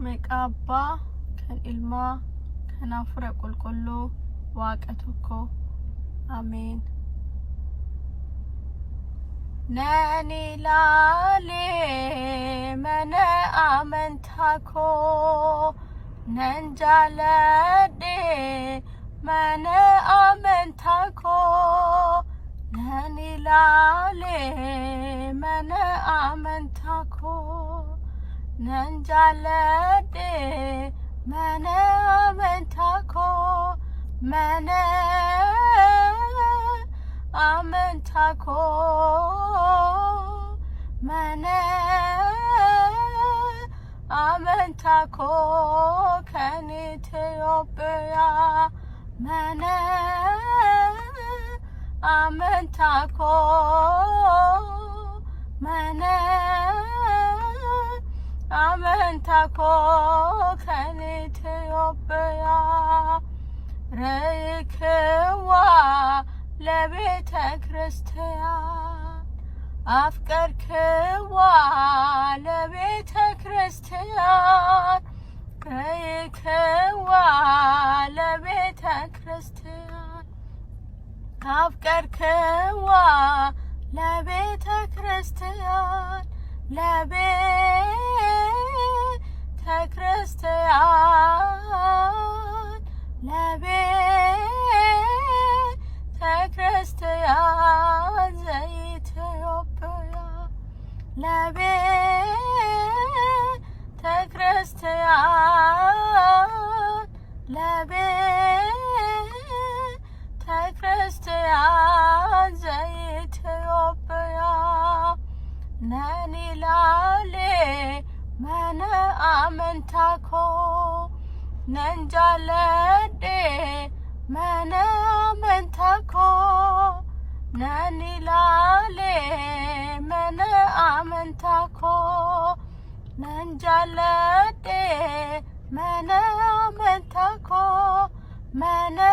meqabba kan ilma kan afura qulqulluu waaqa tokko amen. Nani lale mana amantako nanjalade mana amantako nani lale mana amantako nanjalade mana amantako mana amantako mana amantako kan Ethiopia mana amantako mana amantako kan Ethiopia rekwa ለቤተ ክርስቲያን አፍቀርክዋ ለቤተ ክርስቲያን ከይክዋ ለቤተ ክርስቲያን አፍቀርክዋ ለቤተ ክርስቲያን ለቤተ ክርስቲያን ክርስቲያን ዘኢትዮጵያ ለቤተ ክርስቲያን ለቤተ ክርስቲያን ዘኢትዮጵያ ነኒ ላሌ መነ አመንታኮ ነንጃለዴ mana amantako nani lale mana amantako nanjalade mana amantako mana